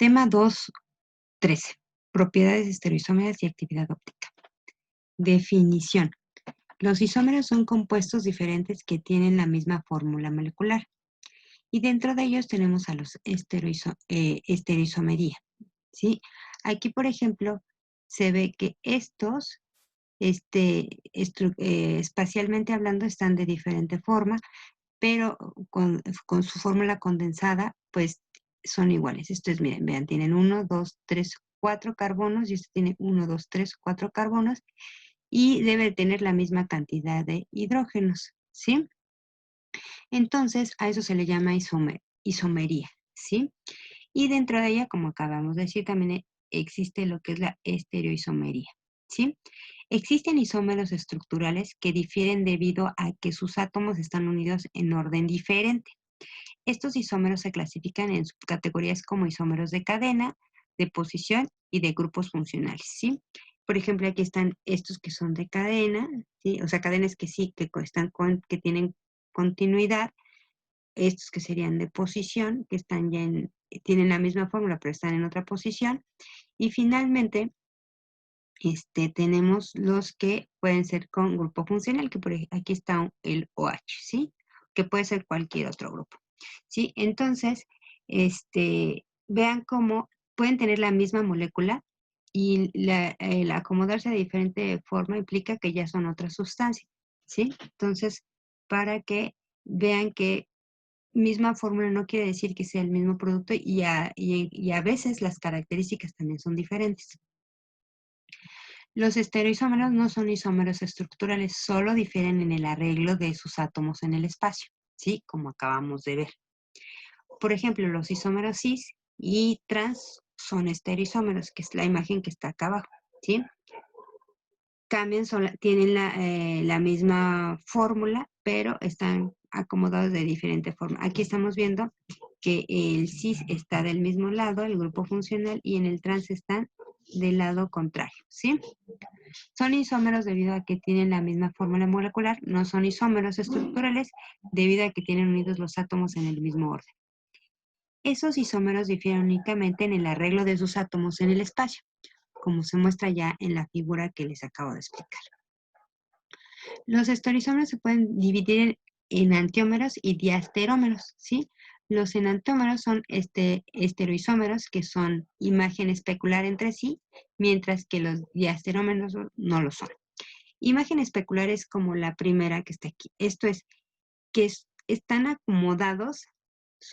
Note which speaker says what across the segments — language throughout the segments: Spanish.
Speaker 1: Tema 2.13. Propiedades estereoisómeras y actividad óptica. Definición. Los isómeros son compuestos diferentes que tienen la misma fórmula molecular. Y dentro de ellos tenemos a los estereoisomería. ¿Sí? Aquí, por ejemplo, se ve que estos, espacialmente hablando, están de diferente forma, pero con su fórmula condensada, pues son iguales. Esto es, miren, vean, tienen 1, 2, 3, 4 carbonos y este tiene 1, 2, 3, 4 carbonos y debe tener la misma cantidad de hidrógenos, ¿sí? Entonces, a eso se le llama isomería, ¿sí? Y dentro de ella, como acabamos de decir, también existe lo que es la estereoisomería, ¿sí? Existen isómeros estructurales que difieren debido a que sus átomos están unidos en orden diferente. Estos isómeros se clasifican en subcategorías como isómeros de cadena, de posición y de grupos funcionales, ¿sí? Por ejemplo, aquí están estos que son de cadena, ¿sí? O sea, cadenas que sí, que tienen continuidad. Estos que serían de posición, que están ya tienen la misma fórmula, pero están en otra posición. Y finalmente, tenemos los que pueden ser con grupo funcional, que aquí está el OH, ¿sí? Que puede ser cualquier otro grupo, ¿sí? Entonces, vean cómo pueden tener la misma molécula y el acomodarse de diferente forma implica que ya son otras sustancias, ¿sí? Entonces, para que vean que misma fórmula no quiere decir que sea el mismo producto y a veces las características también son diferentes. Los estereoisómeros no son isómeros estructurales, solo difieren en el arreglo de sus átomos en el espacio, ¿sí? Como acabamos de ver. Por ejemplo, los isómeros cis y trans son estereoisómeros, que es la imagen que está acá abajo, ¿sí? Cambian, tienen la misma fórmula, pero están acomodados de diferente forma. Aquí estamos viendo que el cis está del mismo lado, el grupo funcional, y en el trans están del lado contrario, ¿sí? Son isómeros debido a que tienen la misma fórmula molecular, no son isómeros estructurales debido a que tienen unidos los átomos en el mismo orden. Esos isómeros difieren únicamente en el arreglo de sus átomos en el espacio, como se muestra ya en la figura que les acabo de explicar. Los estereoisómeros se pueden dividir en antiómeros y diasterómeros, ¿sí? Los enantiómeros son estereoisómeros que son imagen especular entre sí, mientras que los diasterómeros no lo son. Imagen especular es como la primera que está aquí. Esto es que están acomodados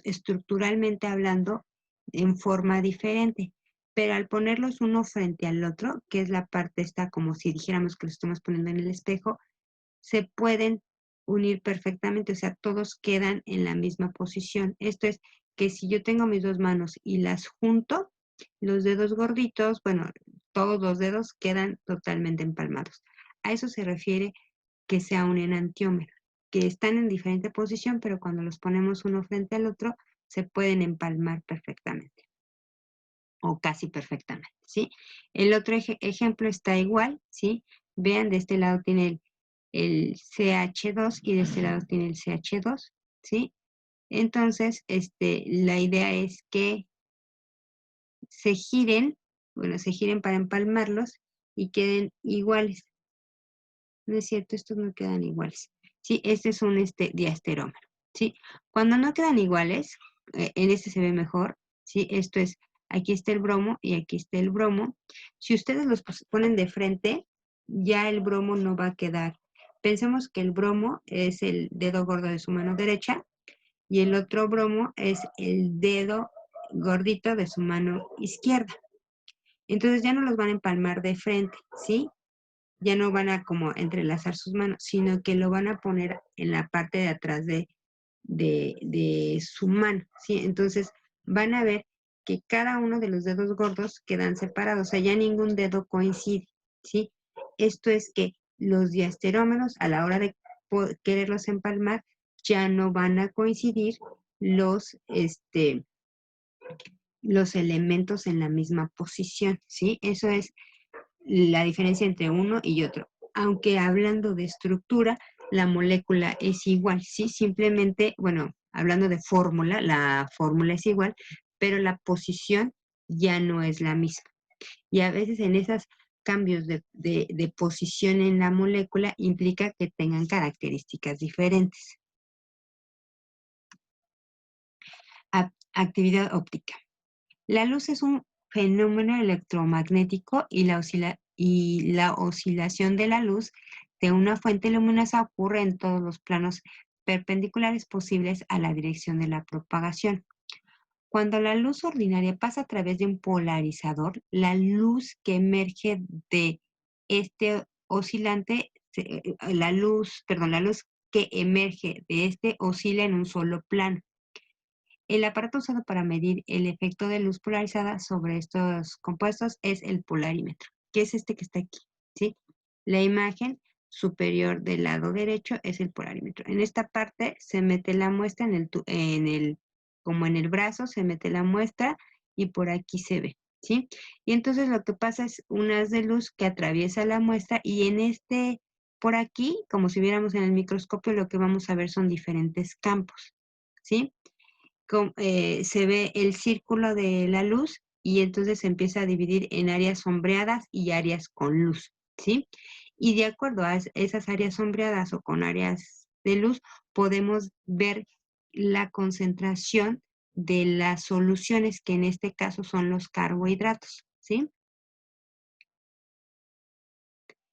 Speaker 1: estructuralmente hablando en forma diferente, pero al ponerlos uno frente al otro, que es la parte esta como si dijéramos que los estamos poniendo en el espejo, se pueden unir perfectamente, o sea, todos quedan en la misma posición. Esto es que si yo tengo mis dos manos y las junto, los dedos gorditos, bueno, todos los dedos quedan totalmente empalmados. A eso se refiere que sea un enantiómero, que están en diferente posición, pero cuando los ponemos uno frente al otro, se pueden empalmar perfectamente o casi perfectamente, ¿sí? El otro ejemplo está igual, ¿sí? Vean, de este lado tiene el CH2 y de este lado tiene el CH2, ¿sí? Entonces, la idea es que se giren, bueno, se giren para empalmarlos y queden iguales. No es cierto, estos no quedan iguales. Sí, este es un diasterómero. Sí, cuando no quedan iguales, en este se ve mejor. Sí, esto es, aquí está el bromo y aquí está el bromo. Si ustedes los ponen de frente, ya el bromo no va a quedar. Pensemos que el bromo es el dedo gordo de su mano derecha y el otro bromo es el dedo gordito de su mano izquierda. Entonces ya no los van a empalmar de frente, ¿sí? Ya no van a como entrelazar sus manos, sino que lo van a poner en la parte de atrás de su mano, ¿sí? Entonces van a ver que cada uno de los dedos gordos quedan separados, o sea, ya ningún dedo coincide, ¿sí? Esto es que los diasterómeros, a la hora de quererlos empalmar, ya no van a coincidir los elementos en la misma posición, ¿sí? Eso es la diferencia entre uno y otro. Aunque hablando de estructura, la molécula es igual, ¿sí? Simplemente, bueno, hablando de fórmula, la fórmula es igual, pero la posición ya no es la misma. Y a veces en esos cambios de posición en la molécula implica que tengan características diferentes. Actividad óptica. La luz es un fenómeno electromagnético y la oscilación de la luz de una fuente luminosa ocurre en todos los planos perpendiculares posibles a la dirección de la propagación. Cuando la luz ordinaria pasa a través de un polarizador, la luz que emerge de este oscilante, la luz que emerge de este oscila en un solo plano. El aparato usado para medir el efecto de luz polarizada sobre estos compuestos es el polarímetro, que es este que está aquí, ¿sí? La imagen superior del lado derecho es el polarímetro. En esta parte se mete la muestra como en el brazo, se mete la muestra y por aquí se ve, ¿sí? Y entonces lo que pasa es un haz de luz que atraviesa la muestra y por aquí, como si viéramos en el microscopio, lo que vamos a ver son diferentes campos, ¿sí? Se ve el círculo de la luz y entonces se empieza a dividir en áreas sombreadas y áreas con luz, ¿sí? Y de acuerdo a esas áreas sombreadas o con áreas de luz, podemos ver la concentración de las soluciones, que en este caso son los carbohidratos, ¿sí?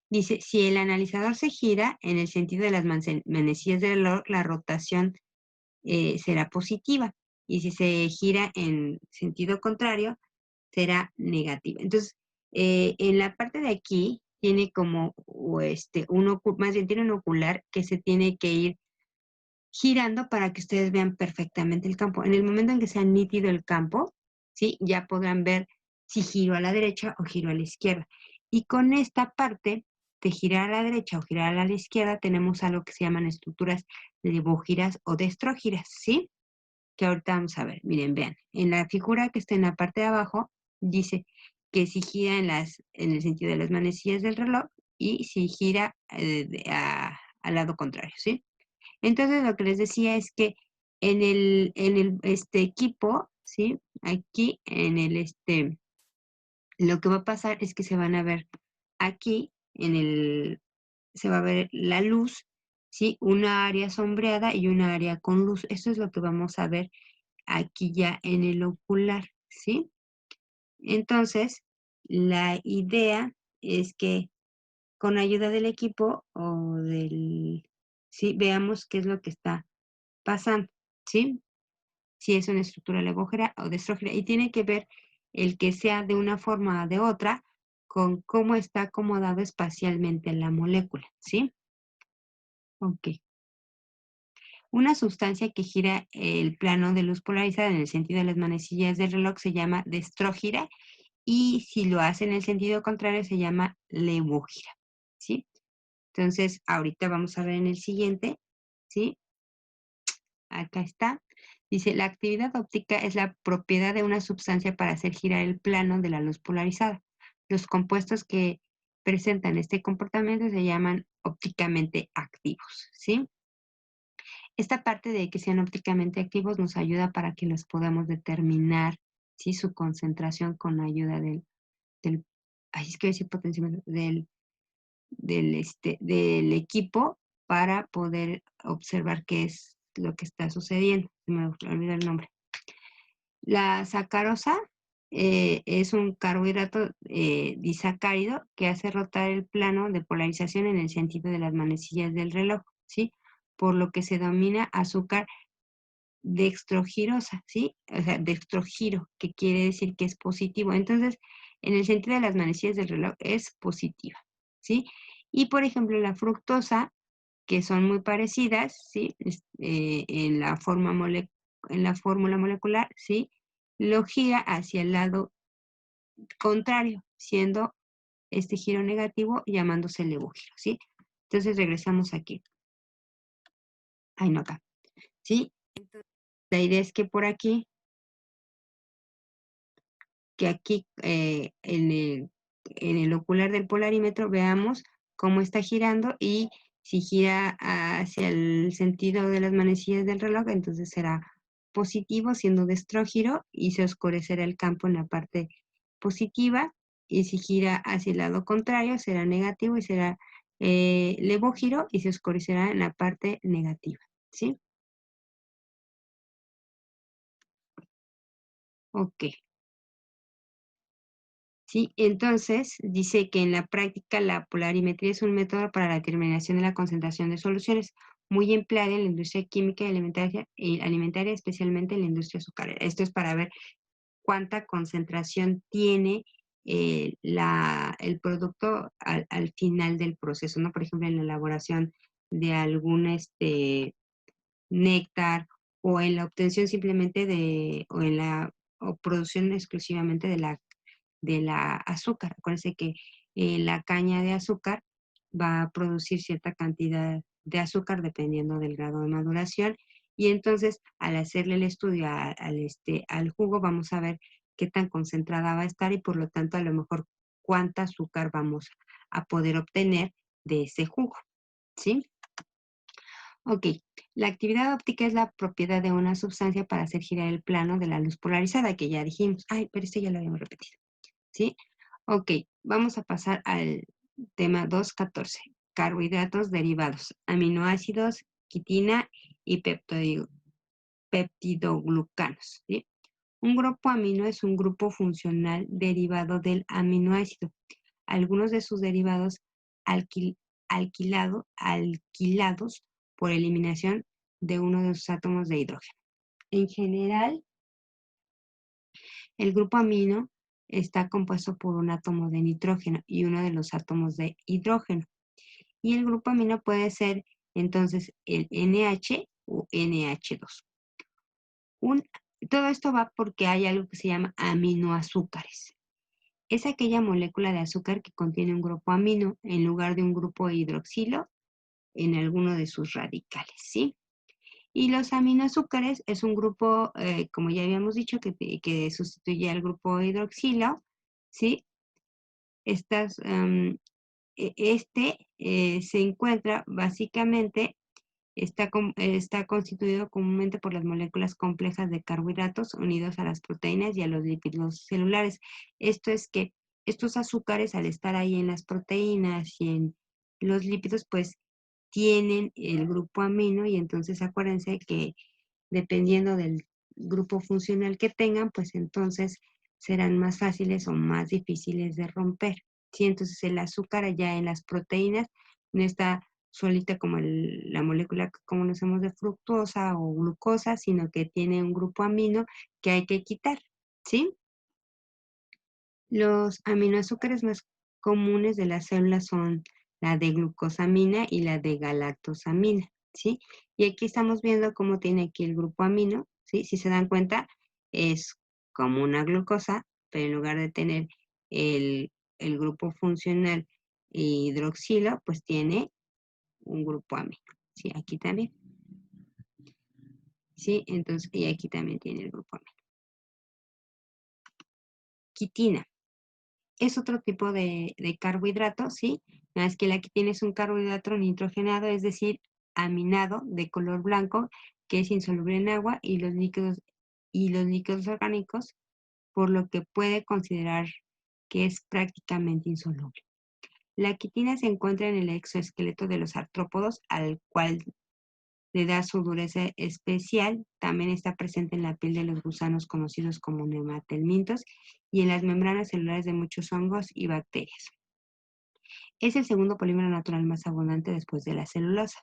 Speaker 1: Dice, si el analizador se gira en el sentido de las manecillas del reloj, la rotación será positiva. Y si se gira en sentido contrario, será negativa. Entonces, en la parte de aquí tiene como más bien tiene un ocular que se tiene que ir girando para que ustedes vean perfectamente el campo. En el momento en que sea nítido el campo, ¿sí? Ya podrán ver si giro a la derecha o giro a la izquierda. Y con esta parte de girar a la derecha o girar a la izquierda, tenemos algo que se llaman estructuras levógiras o destrógiras, ¿sí? Que ahorita vamos a ver. Miren, vean. En la figura que está en la parte de abajo, dice que si gira en el sentido de las manecillas del reloj y si gira al lado contrario, ¿sí? Entonces, lo que les decía es que este equipo, ¿sí? Aquí lo que va a pasar es que se van a ver aquí, se va a ver la luz, ¿sí? Una área sombreada y una área con luz. Eso es lo que vamos a ver aquí ya en el ocular, ¿sí? Entonces, la idea es que con ayuda del equipo sí, veamos qué es lo que está pasando, ¿sí? Si es una estructura levógera o destrógera. Y tiene que ver el que sea de una forma o de otra con cómo está acomodado espacialmente la molécula, ¿sí? Ok. Una sustancia que gira el plano de luz polarizada en el sentido de las manecillas del reloj se llama destrógira y si lo hace en el sentido contrario se llama levógira, ¿sí? Entonces, ahorita vamos a ver en el siguiente, ¿sí? Acá está. Dice, la actividad óptica es la propiedad de una sustancia para hacer girar el plano de la luz polarizada. Los compuestos que presentan este comportamiento se llaman ópticamente activos, ¿sí? Esta parte de que sean ópticamente activos nos ayuda para que los podamos determinar, ¿sí? Su concentración con ayuda del ahí es que decir potenciómetro, del equipo para poder observar qué es lo que está sucediendo. Se me olvidó el nombre. La sacarosa es un carbohidrato disacárido que hace rotar el plano de polarización en el sentido de las manecillas del reloj, ¿sí? Por lo que se denomina azúcar dextrogirosa, ¿sí? O sea, dextrogiro, que quiere decir que es positivo. Entonces, en el sentido de las manecillas del reloj es positiva, ¿sí? Y, por ejemplo, la fructosa, que son muy parecidas, ¿sí? En la fórmula molecular, ¿sí? Lo gira hacia el lado contrario, siendo este giro negativo llamándose levogiro, ¿sí? Entonces regresamos aquí. Ay, no acá, ¿sí? Entonces, la idea es que por aquí, en el ocular del polarímetro veamos cómo está girando y si gira hacia el sentido de las manecillas del reloj, entonces será positivo siendo de estrógiro y se oscurecerá el campo en la parte positiva, y si gira hacia el lado contrario será negativo y será levógiro y se oscurecerá en la parte negativa, ¿sí? Ok. Sí, entonces dice que en la práctica la polarimetría es un método para la determinación de la concentración de soluciones, muy empleada en la industria química y alimentaria, especialmente en la industria azucarera. Esto es para ver cuánta concentración tiene el producto al final del proceso, ¿no? Por ejemplo, en la elaboración de algún néctar, o en la obtención simplemente o en la o producción exclusivamente de la azúcar. Acuérdense que la caña de azúcar va a producir cierta cantidad de azúcar dependiendo del grado de maduración, y entonces al hacerle el estudio al jugo vamos a ver qué tan concentrada va a estar y por lo tanto a lo mejor cuánta azúcar vamos a poder obtener de ese jugo, ¿sí? Ok, la actividad óptica es la propiedad de una sustancia para hacer girar el plano de la luz polarizada, que ya dijimos. Ay, pero esto ya lo habíamos repetido, ¿sí? Ok, vamos a pasar al tema 2.14. Carbohidratos derivados, aminoácidos, quitina y peptidoglucanos, ¿sí? Un grupo amino es un grupo funcional derivado del aminoácido. Algunos de sus derivados alquilados por eliminación de uno de sus átomos de hidrógeno. En general, el grupo amino está compuesto por un átomo de nitrógeno y uno de los átomos de hidrógeno. Y el grupo amino puede ser entonces el NH o NH2. Un, Todo esto va porque hay algo que se llama aminoazúcares. Es aquella molécula de azúcar que contiene un grupo amino en lugar de un grupo hidroxilo en alguno de sus radicales, ¿sí? Y los aminoazúcares es un grupo, como ya habíamos dicho, que sustituye al grupo hidroxilo, ¿sí? Estas, se encuentra básicamente, está constituido comúnmente por las moléculas complejas de carbohidratos unidos a las proteínas y a los lípidos celulares. Esto es que estos azúcares, al estar ahí en las proteínas y en los lípidos, pues tienen el grupo amino, y entonces acuérdense que dependiendo del grupo funcional que tengan, pues entonces serán más fáciles o más difíciles de romper. ¿Sí? Entonces el azúcar allá en las proteínas no está solita como la molécula que conocemos de fructosa o glucosa, sino que tiene un grupo amino que hay que quitar, ¿sí? Los aminoazúcares más comunes de las células son la de glucosamina y la de galactosamina, ¿sí? Y aquí estamos viendo cómo tiene aquí el grupo amino, ¿sí? Si se dan cuenta, es como una glucosa, pero en lugar de tener el, el grupo funcional hidroxilo, pues tiene un grupo amino, ¿sí? Aquí también, ¿sí? Entonces, y aquí también tiene el grupo amino. Quitina. Es otro tipo de carbohidrato, ¿sí? Nada más que la que tienes un carbohidrato nitrogenado, es decir, aminado de color blanco, que es insoluble en agua y los líquidos orgánicos, por lo que puede considerar que es prácticamente insoluble. La quitina se encuentra en el exoesqueleto de los artrópodos, al cual le da su dureza especial. También está presente en la piel de los gusanos conocidos como nematelmintos y en las membranas celulares de muchos hongos y bacterias. Es el segundo polímero natural más abundante después de la celulosa.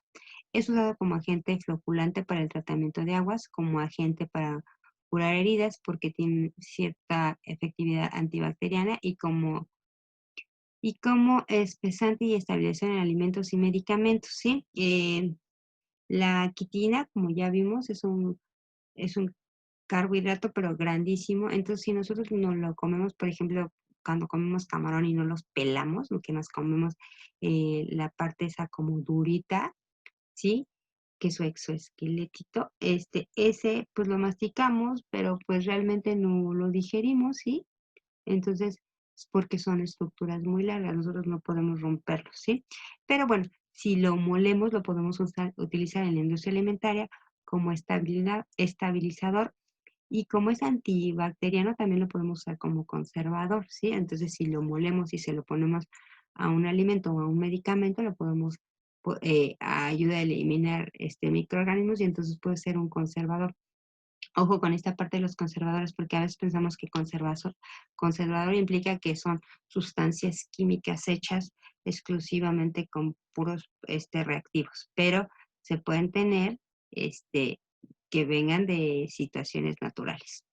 Speaker 1: Es usado como agente floculante para el tratamiento de aguas, como agente para curar heridas porque tiene cierta efectividad antibacteriana, y como espesante y estabilizador en alimentos y medicamentos, ¿sí? La quitina, como ya vimos, es un carbohidrato, pero grandísimo. Entonces, si nosotros no lo comemos, por ejemplo, cuando comemos camarón y no los pelamos, lo que nos comemos la parte esa como durita, ¿sí? Que su exoesqueletito, ese pues lo masticamos, pero pues realmente no lo digerimos, ¿sí? Entonces, es porque son estructuras muy largas, nosotros no podemos romperlos, ¿sí? Pero bueno, si lo molemos, lo podemos utilizar en la industria alimentaria como estabilizador y como es antibacteriano también lo podemos usar como conservador, ¿sí? Entonces si lo molemos y se lo ponemos a un alimento o a un medicamento, lo podemos ayuda a eliminar microorganismos y entonces puede ser un conservador. Ojo con esta parte de los conservadores, porque a veces pensamos que conservador implica que son sustancias químicas hechas exclusivamente con puros reactivos, pero se pueden tener que vengan de situaciones naturales.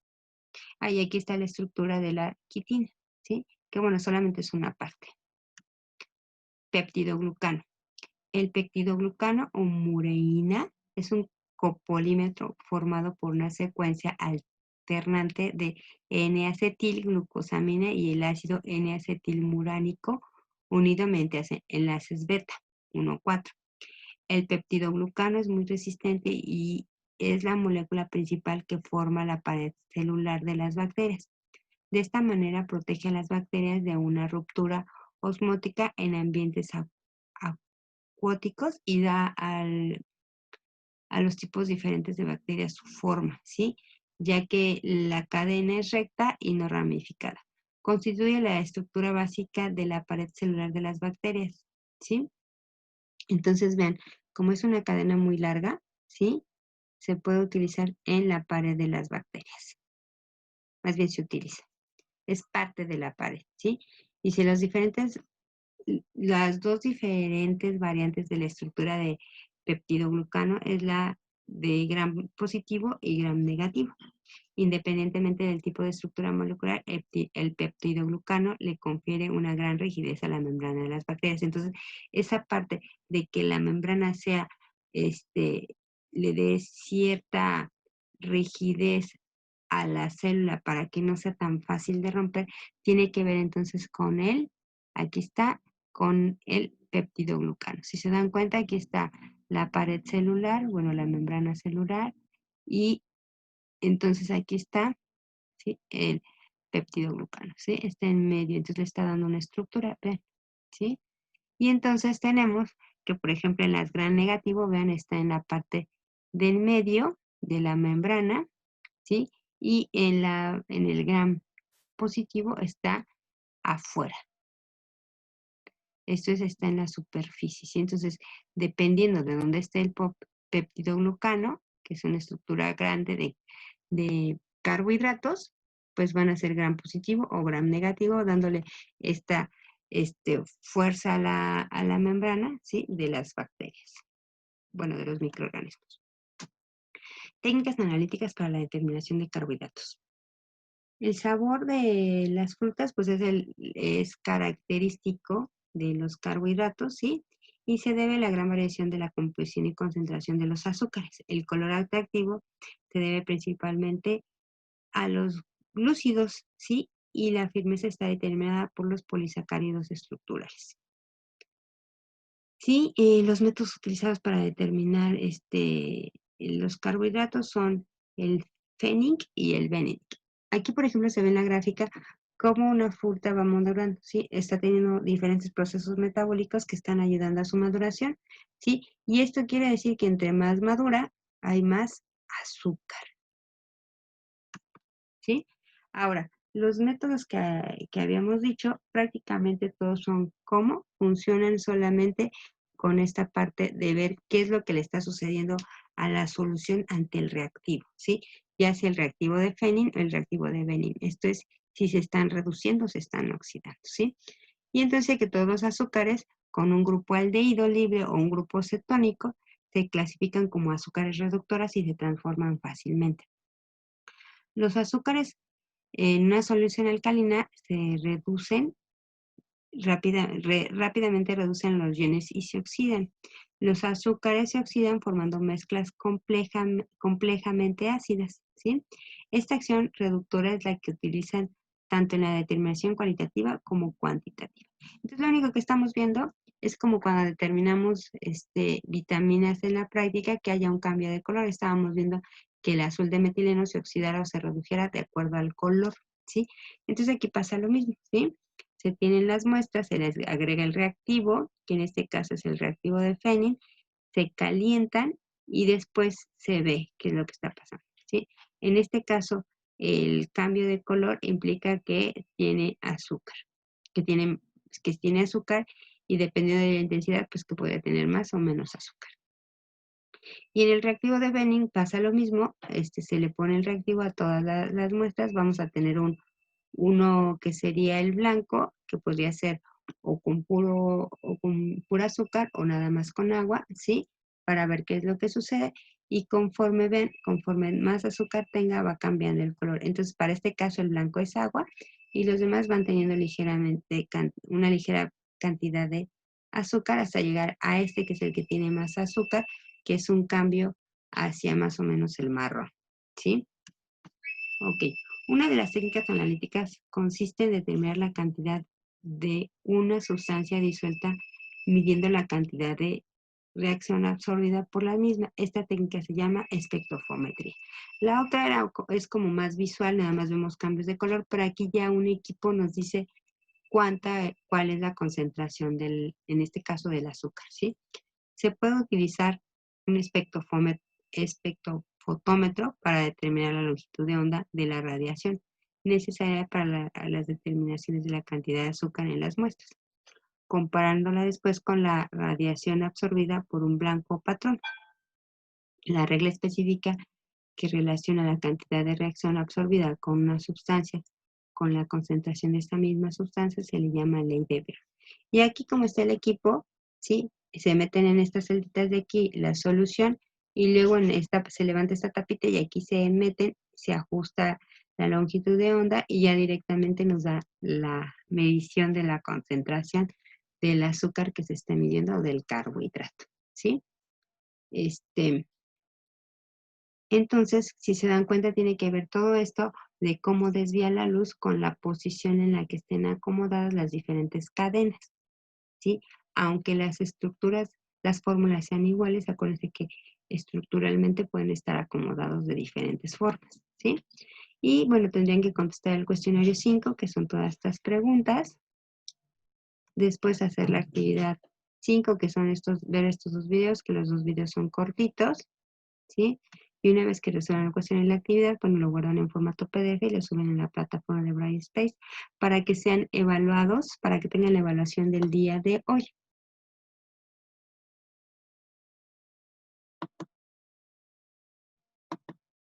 Speaker 1: Ahí aquí está la estructura de la quitina, ¿sí? Que bueno, solamente es una parte. Peptidoglucano. El peptidoglucano o mureína es un copolímero formado por una secuencia alternante de N-acetilglucosamina y el ácido N-acetilmuránico unido mediante enlaces beta 1,4. El peptidoglucano es muy resistente y es la molécula principal que forma la pared celular de las bacterias. De esta manera protege a las bacterias de una ruptura osmótica en ambientes acuáticos y da a los tipos diferentes de bacterias su forma, ¿sí? Ya que la cadena es recta y no ramificada. Constituye la estructura básica de la pared celular de las bacterias, ¿sí? Entonces, vean, como es una cadena muy larga, ¿sí? Se puede utilizar en la pared de las bacterias. Más bien se utiliza. Es parte de la pared, ¿sí? Y si las dos diferentes variantes de la estructura de peptidoglucano es la de gram positivo y gram negativo. Independientemente del tipo de estructura molecular, el peptidoglucano le confiere una gran rigidez a la membrana de las bacterias. Entonces, esa parte de que la membrana sea, le dé cierta rigidez a la célula para que no sea tan fácil de romper, tiene que ver entonces con aquí está, con el peptidoglucano. Si se dan cuenta, aquí está la pared celular, bueno, la membrana celular, y entonces aquí está, ¿sí? El peptidoglucano, ¿sí? Está en medio, entonces le está dando una estructura, vean, ¿sí? Y entonces tenemos que, por ejemplo, en las gram negativo, vean, está en la parte del medio de la membrana, ¿sí? Y en el gram positivo está afuera. Esto está en la superficie, ¿sí? Entonces, dependiendo de dónde esté el peptidoglucano, que es una estructura grande de carbohidratos, pues van a ser gram positivo o gram negativo, dándole esta fuerza a la membrana, ¿sí? De las bacterias, bueno, de los microorganismos. Técnicas analíticas para la determinación de carbohidratos. El sabor de las frutas, pues es característico de los carbohidratos, ¿sí? Y se debe a la gran variación de la composición y concentración de los azúcares. El color atractivo se debe principalmente a los glúcidos, ¿sí? Y la firmeza está determinada por los polisacáridos estructurales. Sí, los métodos utilizados para determinar los carbohidratos son el Fenning y el Benedict. Aquí, por ejemplo, se ve en la gráfica cómo una fruta va madurando, ¿sí? Está teniendo diferentes procesos metabólicos que están ayudando a su maduración, ¿sí? Y esto quiere decir que entre más madura, hay más azúcar, ¿sí? Ahora, los métodos que habíamos dicho, prácticamente todos son cómo funcionan solamente con esta parte de ver qué es lo que le está sucediendo a la solución ante el reactivo, ¿sí? Ya sea el reactivo de Fenning o el reactivo de Benning. Esto es si se están reduciendo o se están oxidando, ¿sí? Y entonces que todos los azúcares con un grupo aldehído libre o un grupo cetónico se clasifican como azúcares reductoras y se transforman fácilmente. Los azúcares en una solución alcalina se reducen rápidamente reducen los iones y se oxidan. Los azúcares se oxidan formando mezclas complejamente ácidas, ¿sí? Esta acción reductora es la que utilizan tanto en la determinación cualitativa como cuantitativa. Entonces, lo único que estamos viendo es como cuando determinamos vitaminas en la práctica, que haya un cambio de color. Estábamos viendo que el azul de metileno se oxidara o se redujera de acuerdo al color, ¿sí? Entonces, aquí pasa lo mismo, ¿sí? Se tienen las muestras, se les agrega el reactivo, que en este caso es el reactivo de Fenning, se calientan y después se ve qué es lo que está pasando, ¿sí? En este caso, el cambio de color implica que tiene azúcar, que tiene, que tiene azúcar y dependiendo de la intensidad, pues que puede tener más o menos azúcar. Y en el reactivo de Benning pasa lo mismo, se le pone el reactivo a todas las muestras, vamos a tener uno que sería el blanco, que podría ser o con pura azúcar o nada más con agua, ¿sí? Para ver qué es lo que sucede y conforme ven, conforme más azúcar tenga va cambiando el color. Entonces, para este caso el blanco es agua y los demás van teniendo ligeramente una ligera cantidad de azúcar hasta llegar a este que es el que tiene más azúcar, que es un cambio hacia más o menos el marrón, ¿sí? Ok, una de las técnicas analíticas consiste en determinar la cantidad de una sustancia disuelta midiendo la cantidad de reacción absorbida por la misma. Esta técnica se llama espectrofometría. La otra es como más visual, nada más vemos cambios de color, pero aquí ya un equipo nos dice cuál es la concentración en este caso del azúcar, ¿sí? Se puede utilizar un espectrofotómetro para determinar la longitud de onda de la radiación necesaria para las determinaciones de la cantidad de azúcar en las muestras, comparándola después con la radiación absorbida por un blanco patrón. La regla específica que relaciona la cantidad de reacción absorbida con una sustancia con la concentración de esta misma sustancia se le llama ley de Weber. Y aquí como está el equipo, ¿sí? Se meten en estas celditas de aquí la solución y luego en esta se levanta esta tapita y aquí se meten, se ajusta la longitud de onda y ya directamente nos da la medición de la concentración del azúcar que se esté midiendo o del carbohidrato, ¿sí? Entonces, si se dan cuenta, tiene que ver todo esto de cómo desvía la luz con la posición en la que estén acomodadas las diferentes cadenas, ¿sí? Aunque las estructuras, las fórmulas sean iguales, acuérdense que estructuralmente pueden estar acomodados de diferentes formas, ¿sí? Y bueno, tendrían que contestar el cuestionario 5, que son todas estas preguntas. Después hacer la actividad 5, que son ver estos dos videos, que los dos videos son cortitos, ¿sí? Y una vez que resuelvan la cuestión en la actividad, pues lo guardan en formato PDF y lo suben en la plataforma de Brightspace para que sean evaluados, para que tengan la evaluación del día de hoy.